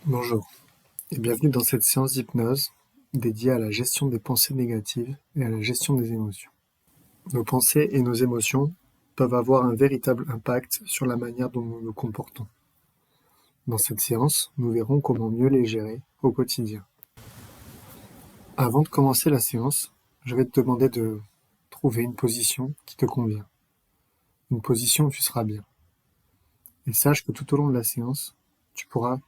Bonjour et bienvenue dans cette séance d'hypnose dédiée à la gestion des pensées négatives et à la gestion des émotions. Nos pensées et nos émotions peuvent avoir un véritable impact sur la manière dont nous nous comportons. Dans cette séance, nous verrons comment mieux les gérer au quotidien. Avant de commencer la séance, je vais te demander de trouver une position qui te convient, une position où tu seras bien. Et sache que tout au long de la séance, tu pourras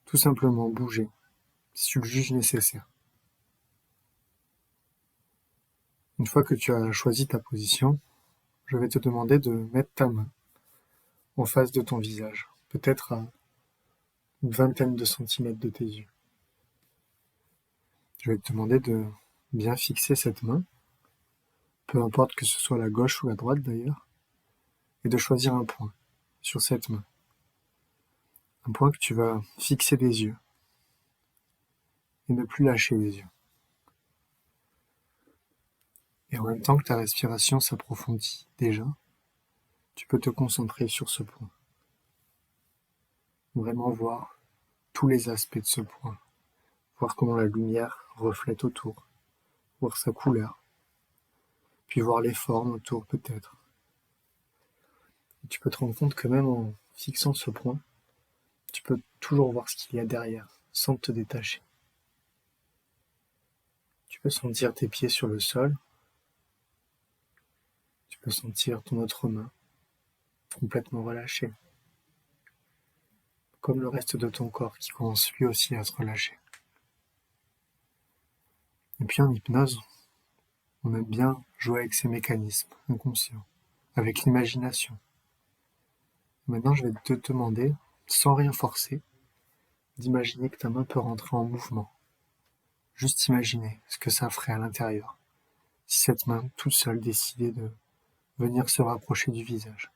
tout simplement bouger si tu le juges nécessaire. Une fois que tu as choisi ta position, je vais te demander de mettre ta main en face de ton visage, peut-être à une vingtaine de centimètres de tes yeux. Je vais te demander de bien fixer cette main, peu importe que ce soit la gauche ou la droite d'ailleurs, et de choisir un point sur cette main. Un point que tu vas fixer des yeux et ne plus lâcher les yeux. Et en même temps que ta respiration s'approfondit déjà, tu peux te concentrer sur ce point. Vraiment voir tous les aspects de ce point. Voir comment la lumière reflète autour. Voir sa couleur. Puis voir les formes autour peut-être. Et tu peux te rendre compte que même en fixant ce point, tu peux toujours voir ce qu'il y a derrière, sans te détacher. Tu peux sentir tes pieds sur le sol. Tu peux sentir ton autre main complètement relâchée. Comme le reste de ton corps qui commence lui aussi à se relâcher. Et puis en hypnose, on aime bien jouer avec ces mécanismes inconscients, avec l'imagination. Maintenant, je vais te demander, sans rien forcer, d'imaginer que ta main peut rentrer en mouvement. Juste imaginer ce que ça ferait à l'intérieur, si cette main, toute seule, décidait de venir se rapprocher du visage.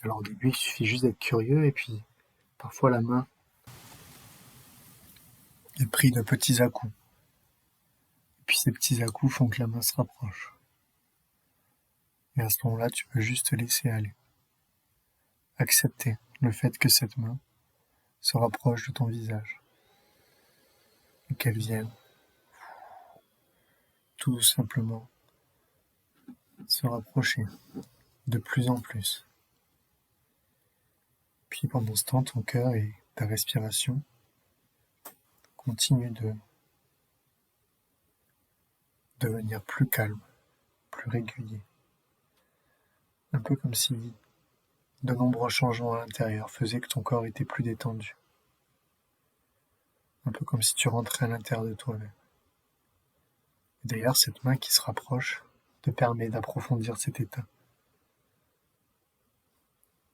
Alors au début, il suffit juste d'être curieux, et puis parfois la main est prise de petits à-coups. Et puis ces petits à-coups font que la main se rapproche. Et à ce moment-là, tu peux juste te laisser aller. Accepter le fait que cette main se rapproche de ton visage. Et qu'elle vienne tout simplement se rapprocher de plus en plus. Puis pendant ce temps, ton cœur et ta respiration continuent de devenir plus calmes, plus réguliers. Un peu comme si de nombreux changements à l'intérieur faisaient que ton corps était plus détendu. Un peu comme si tu rentrais à l'intérieur de toi-même. Et d'ailleurs, cette main qui se rapproche te permet d'approfondir cet état.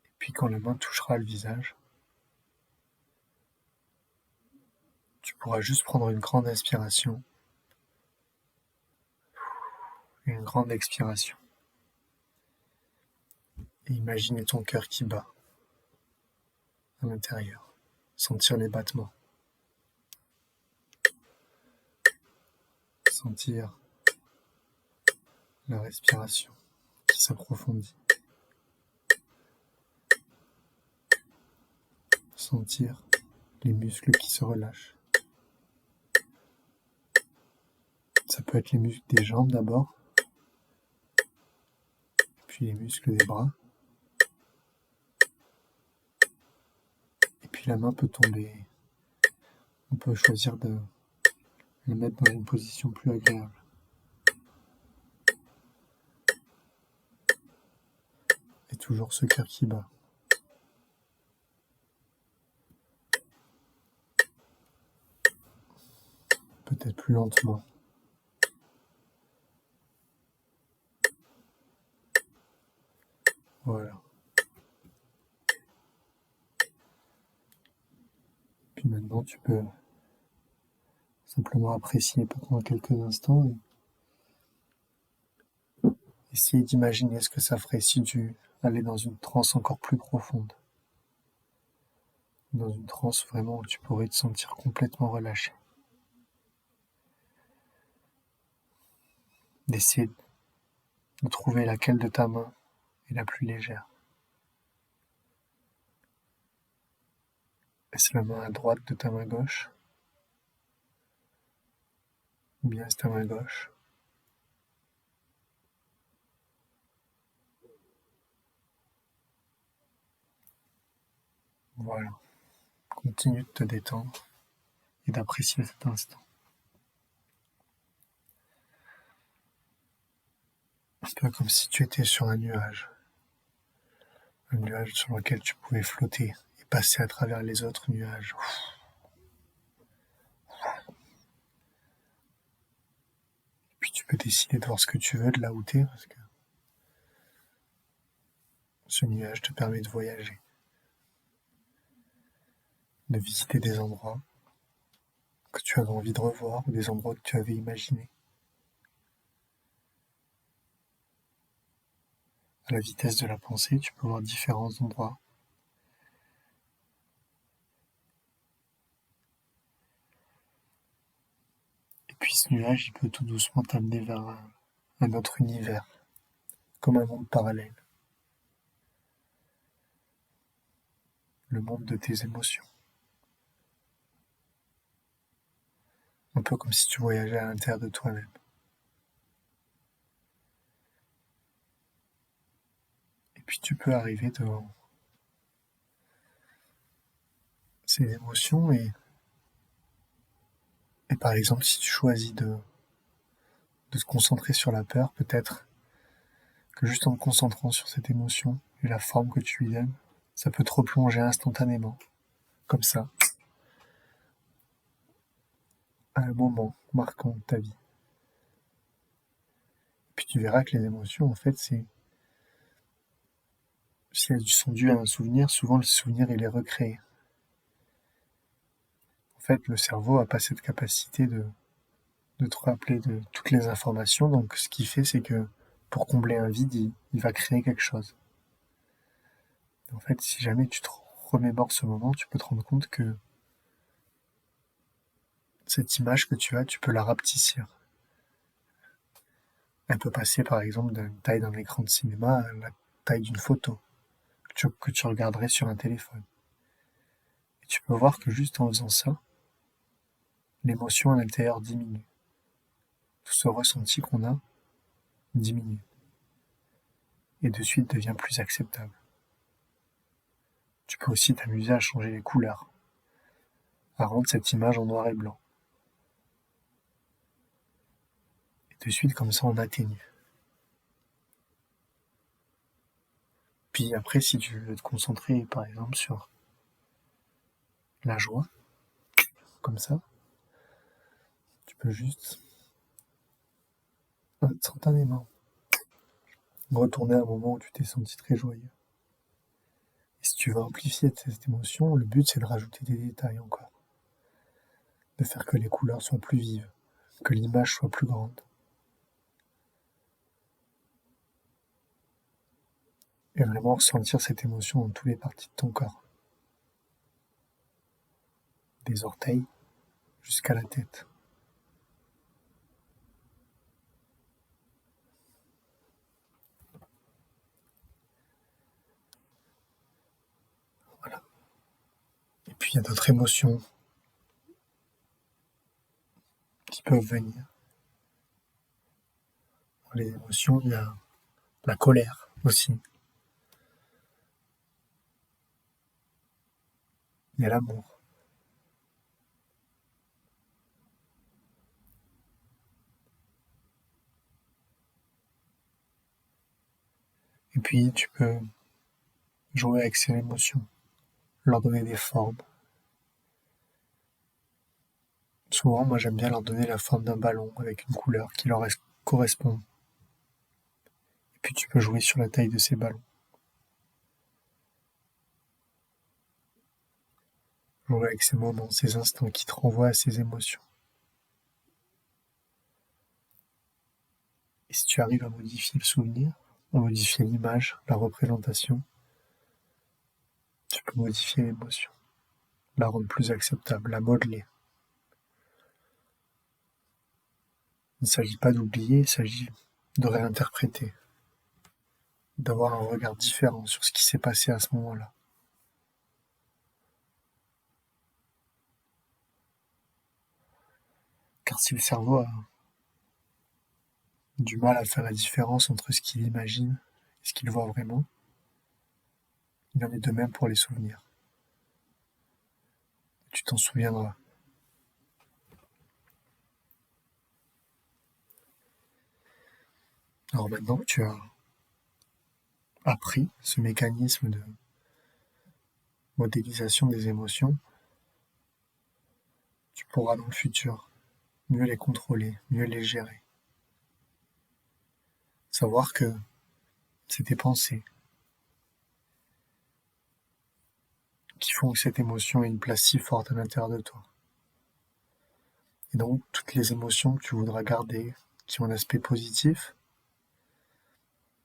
Et puis quand la main touchera le visage, tu pourras juste prendre une grande inspiration et une grande expiration. Et imaginer ton cœur qui bat à l'intérieur. Sentir les battements. Sentir la respiration qui s'approfondit. Sentir les muscles qui se relâchent. Ça peut être les muscles des jambes d'abord, puis les muscles des bras. Et puis la main peut tomber. On peut choisir de la mettre dans une position plus agréable. Et toujours ce cœur qui bat. Peut-être plus lentement. Voilà. Puis maintenant, tu peux simplement apprécier pendant quelques instants et essayer d'imaginer ce que ça ferait si tu allais dans une transe encore plus profonde. Dans une transe vraiment où tu pourrais te sentir complètement relâché. D'essayer de trouver laquelle de ta main est la plus légère. Est-ce la main à droite de ta main gauche? Ou bien est-ce ta main gauche? Voilà. Continue de te détendre et d'apprécier cet instant. Un peu comme si tu étais sur un nuage sur lequel tu pouvais flotter et passer à travers les autres nuages. Puis tu peux décider de voir ce que tu veux de là où t'es, parce que ce nuage te permet de voyager, de visiter des endroits que tu avais envie de revoir ou des endroits que tu avais imaginés. À la vitesse de la pensée, tu peux voir différents endroits. Et puis ce nuage, il peut tout doucement t'amener vers un autre univers, comme un monde parallèle, le monde de tes émotions. Un peu comme si tu voyageais à l'intérieur de toi-même. Et puis tu peux arriver devant ces émotions et par exemple, si tu choisis de te concentrer sur la peur, peut-être que juste en te concentrant sur cette émotion et la forme que tu lui donnes, ça peut te replonger instantanément, comme ça, à un moment marquant de ta vie. Puis tu verras que les émotions, en fait, si elles sont dues à un souvenir, souvent le souvenir, il est recréé. En fait, le cerveau a pas cette capacité de te rappeler de toutes les informations, donc ce qu'il fait, c'est que pour combler un vide, il va créer quelque chose. En fait, si jamais tu te remémores ce moment, tu peux te rendre compte que cette image que tu as, tu peux la rapetissir. Elle peut passer par exemple d'une taille d'un écran de cinéma à la taille d'une photo que tu regarderais sur un téléphone. Et tu peux voir que juste en faisant ça, l'émotion à l'intérieur diminue. Tout ce ressenti qu'on a diminue. Et de suite devient plus acceptable. Tu peux aussi t'amuser à changer les couleurs, à rendre cette image en noir et blanc. Et de suite, comme ça, on atténue. Puis après, si tu veux te concentrer, par exemple, sur la joie, comme ça, tu peux juste instantanément retourner à un moment où tu t'es senti très joyeux. Et si tu veux amplifier cette émotion, le but c'est de rajouter des détails encore, de faire que les couleurs soient plus vives, que l'image soit plus grande. Et vraiment ressentir cette émotion dans toutes les parties de ton corps. Des orteils jusqu'à la tête. Voilà. Et puis il y a d'autres émotions qui peuvent venir. Dans les émotions, il y a la colère aussi. Il y a l'amour. Et puis tu peux jouer avec ces émotions, leur donner des formes. Souvent, moi j'aime bien leur donner la forme d'un ballon avec une couleur qui leur correspond. Et puis tu peux jouer sur la taille de ces ballons. Jouer avec ces moments, ces instants qui te renvoient à ces émotions. Et si tu arrives à modifier le souvenir, à modifier l'image, la représentation, tu peux modifier l'émotion, la rendre plus acceptable, la modeler. Il ne s'agit pas d'oublier, il s'agit de réinterpréter, d'avoir un regard différent sur ce qui s'est passé à ce moment-là. Car si le cerveau a du mal à faire la différence entre ce qu'il imagine et ce qu'il voit vraiment, il en est de même pour les souvenirs. Tu t'en souviendras. Alors maintenant que tu as appris ce mécanisme de modélisation des émotions, tu pourras dans le futur mieux les contrôler, mieux les gérer. Savoir que c'est tes pensées qui font que cette émotion ait une place si forte à l'intérieur de toi. Et donc, toutes les émotions que tu voudras garder, qui ont un aspect positif,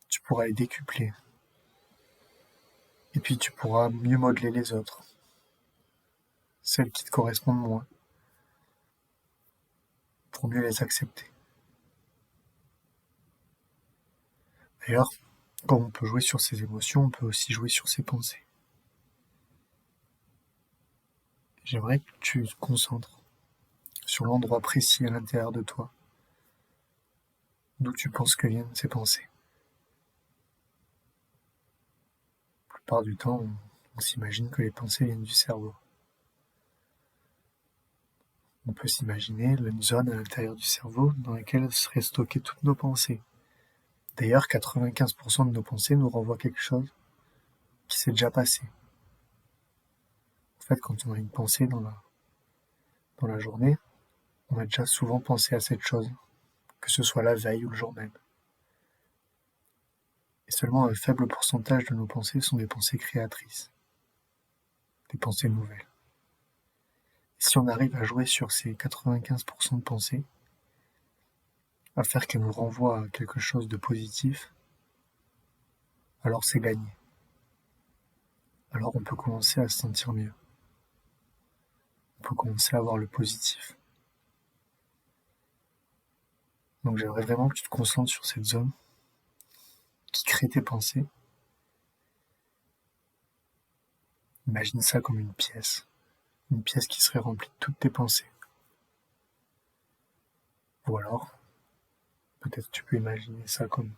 tu pourras les décupler. Et puis tu pourras mieux modeler les autres, celles qui te correspondent moins, pour mieux les accepter. D'ailleurs, comme on peut jouer sur ses émotions, on peut aussi jouer sur ses pensées. J'aimerais que tu te concentres sur l'endroit précis à l'intérieur de toi, d'où tu penses que viennent ces pensées. La plupart du temps, on s'imagine que les pensées viennent du cerveau. On peut s'imaginer une zone à l'intérieur du cerveau dans laquelle seraient stockées toutes nos pensées. D'ailleurs, 95% de nos pensées nous renvoient quelque chose qui s'est déjà passé. En fait, quand on a une pensée dans la journée, on a déjà souvent pensé à cette chose, que ce soit la veille ou le jour même. Et seulement un faible pourcentage de nos pensées sont des pensées créatrices, des pensées nouvelles. Et si on arrive à jouer sur ces 95% de pensées, à faire qu'elles nous renvoient à quelque chose de positif, alors c'est gagné. Alors on peut commencer à se sentir mieux. On peut commencer à voir le positif. Donc j'aimerais vraiment que tu te concentres sur cette zone qui crée tes pensées. Imagine ça comme une pièce qui serait remplie de toutes tes pensées. Ou alors, peut-être tu peux imaginer ça comme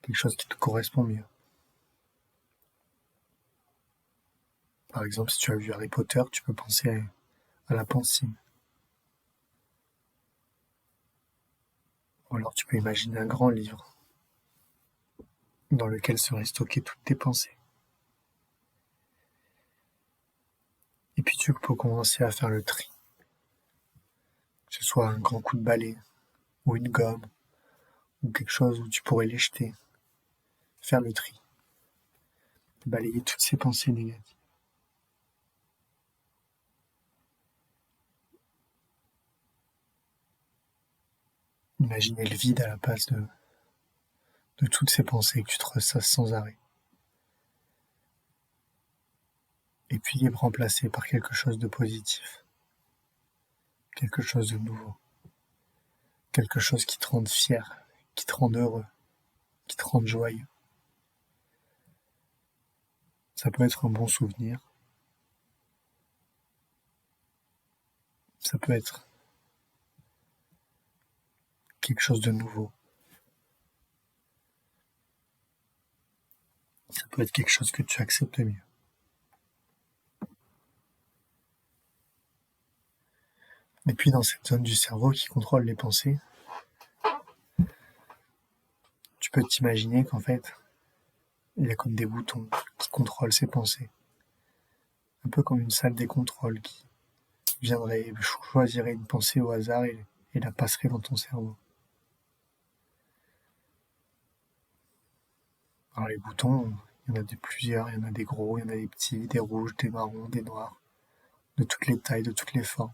quelque chose qui te correspond mieux. Par exemple, si tu as vu Harry Potter, tu peux penser à la pensine. Ou alors tu peux imaginer un grand livre dans lequel seraient stockées toutes tes pensées. Et puis tu peux commencer à faire le tri. Que ce soit un grand coup de balai, ou une gomme, ou quelque chose où tu pourrais les jeter. Faire le tri. Balayer toutes ces pensées négatives. Imaginez le vide à la place de toutes ces pensées que tu te ressasses sans arrêt. Et puis les remplacer par quelque chose de positif. Quelque chose de nouveau. Quelque chose qui te rende fier, qui te rende heureux, qui te rende joyeux. Ça peut être un bon souvenir. Ça peut être quelque chose de nouveau. Ça peut être quelque chose que tu acceptes mieux. Et puis dans cette zone du cerveau qui contrôle les pensées, tu peux t'imaginer qu'en fait, il y a comme des boutons qui contrôlent ces pensées. Un peu comme une salle des contrôles qui viendrait choisirait une pensée au hasard et la passerait dans ton cerveau. Alors les boutons, il y en a plusieurs, il y en a des gros, il y en a des petits, des rouges, des marrons, des noirs, de toutes les tailles, de toutes les formes.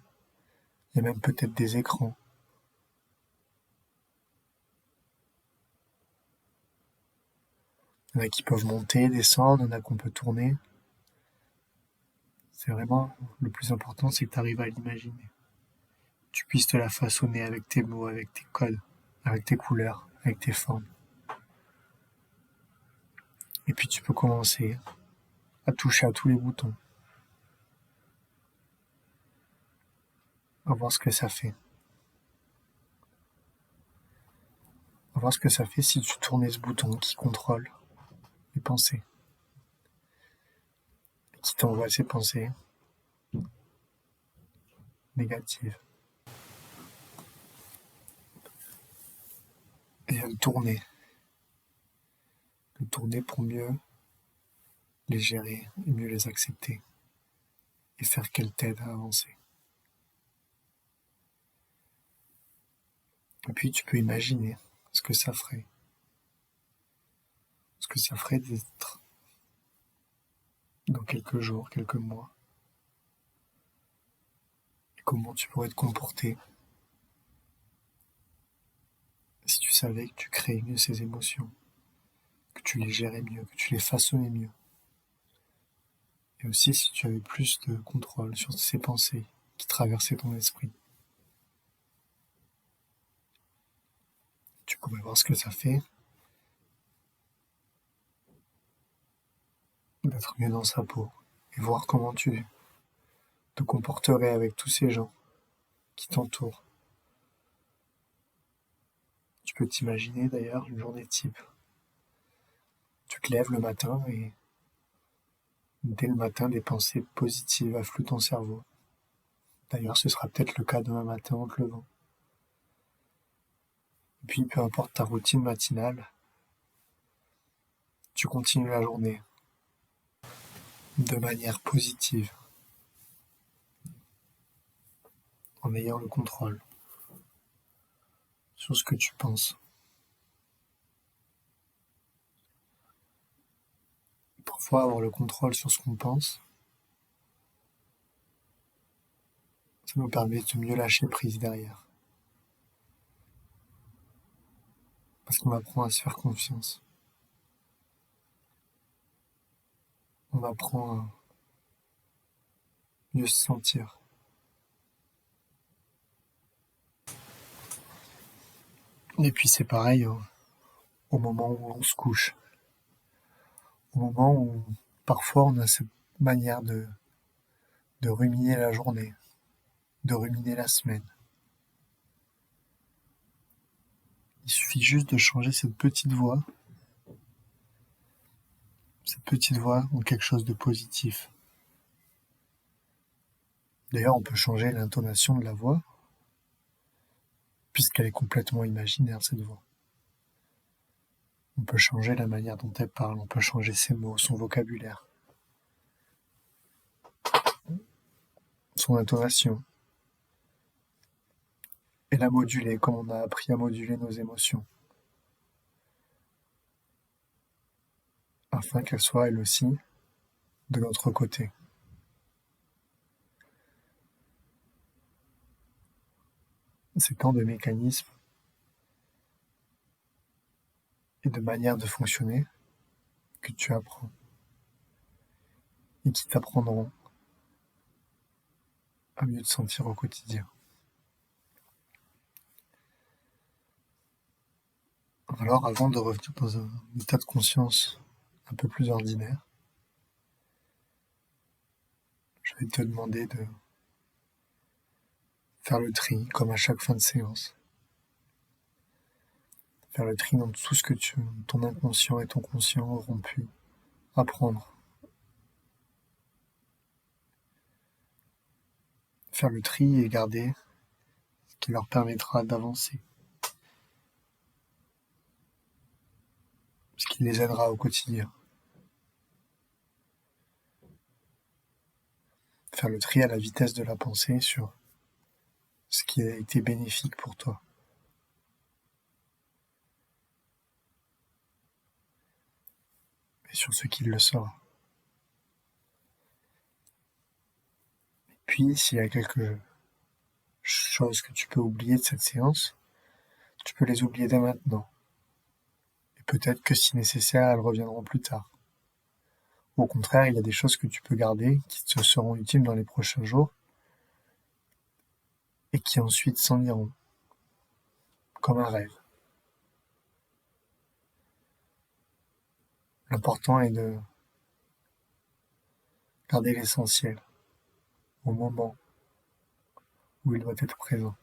Il y a même peut-être des écrans. Il y en a qui peuvent monter, descendre, il y en a qu'on peut tourner. C'est vraiment, le plus important, c'est que tu arrives à l'imaginer. Tu puisses te la façonner avec tes mots, avec tes codes, avec tes couleurs, avec tes formes. Et puis tu peux commencer à toucher à tous les boutons. à voir ce que ça fait. À voir ce que ça fait si tu tournais ce bouton qui contrôle les pensées, qui t'envoie ces pensées négatives. Et à le tourner. Le tourner pour mieux les gérer et mieux les accepter. Et faire qu'elles t'aident à avancer. Et puis tu peux imaginer ce que ça ferait. Ce que ça ferait d'être dans quelques jours, quelques mois. Et comment tu pourrais te comporter si tu savais que tu créais mieux ces émotions, que tu les gérais mieux, que tu les façonnais mieux. Et aussi si tu avais plus de contrôle sur ces pensées qui traversaient ton esprit. Tu pourrais voir ce que ça fait d'être mieux dans sa peau et voir comment tu te comporterais avec tous ces gens qui t'entourent. Tu peux t'imaginer d'ailleurs une journée type. Tu te lèves le matin et dès le matin, des pensées positives affluent ton cerveau. D'ailleurs, ce sera peut-être le cas demain matin en te levant. Et puis, peu importe ta routine matinale, tu continues la journée de manière positive, en ayant le contrôle sur ce que tu penses. Parfois, avoir le contrôle sur ce qu'on pense, ça nous permet de mieux lâcher prise derrière. Parce qu'on apprend à se faire confiance. On apprend à mieux se sentir. Et puis c'est pareil au moment où on se couche. Au moment où parfois on a cette manière de ruminer la journée, de ruminer la semaine. Il suffit juste de changer cette petite voix en quelque chose de positif. D'ailleurs, on peut changer l'intonation de la voix, puisqu'elle est complètement imaginaire, cette voix. On peut changer la manière dont elle parle, on peut changer ses mots, son vocabulaire, son intonation, et la moduler comme on a appris à moduler nos émotions, afin qu'elle soit, elle aussi, de notre côté. C'est tant de mécanismes et de manières de fonctionner que tu apprends et qui t'apprendront à mieux te sentir au quotidien. Alors, avant de revenir dans un état de conscience un peu plus ordinaire, je vais te demander de faire le tri, comme à chaque fin de séance. Faire le tri dans tout ce que ton inconscient et ton conscient auront pu apprendre. Faire le tri et garder ce qui leur permettra d'avancer. Ce qui les aidera au quotidien. Faire le tri à la vitesse de la pensée sur ce qui a été bénéfique pour toi. Et sur ce qui le sera. Puis, s'il y a quelque chose que tu peux oublier de cette séance, tu peux les oublier dès maintenant. Et peut-être que si nécessaire, elles reviendront plus tard. Au contraire, il y a des choses que tu peux garder, qui te seront utiles dans les prochains jours, et qui ensuite s'en iront, comme un rêve. L'important est de garder l'essentiel, au moment où il doit être présent.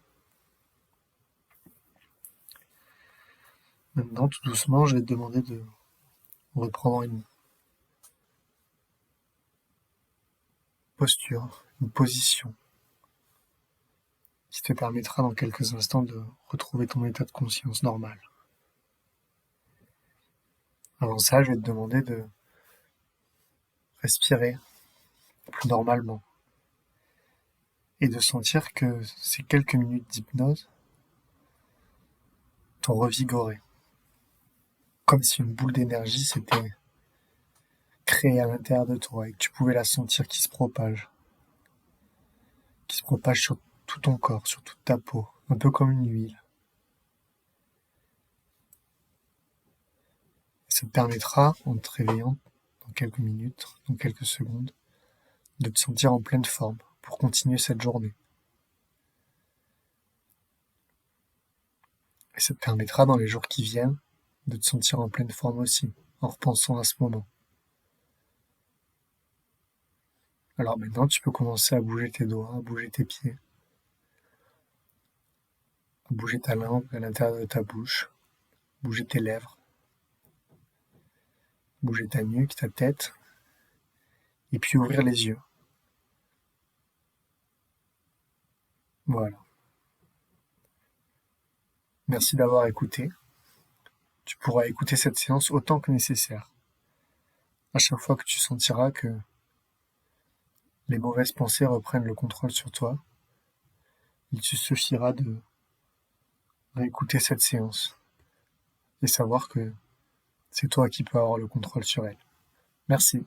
Maintenant, tout doucement, je vais te demander de reprendre une posture, une position qui te permettra dans quelques instants de retrouver ton état de conscience normal. Avant ça, je vais te demander de respirer plus normalement et de sentir que ces quelques minutes d'hypnose t'ont revigoré, comme si une boule d'énergie s'était créée à l'intérieur de toi et que tu pouvais la sentir qui se propage sur tout ton corps, sur toute ta peau, un peu comme une huile. Et ça te permettra, en te réveillant dans quelques minutes, dans quelques secondes, de te sentir en pleine forme pour continuer cette journée. Et ça te permettra dans les jours qui viennent de te sentir en pleine forme aussi, en repensant à ce moment. Alors maintenant, tu peux commencer à bouger tes doigts, à bouger tes pieds, à bouger ta langue à l'intérieur de ta bouche, bouger tes lèvres, bouger ta nuque, ta tête, et puis ouvrir les yeux. Voilà. Merci d'avoir écouté. Tu pourras écouter cette séance autant que nécessaire. À chaque fois que tu sentiras que les mauvaises pensées reprennent le contrôle sur toi, il te suffira de réécouter cette séance et savoir que c'est toi qui peux avoir le contrôle sur elle. Merci.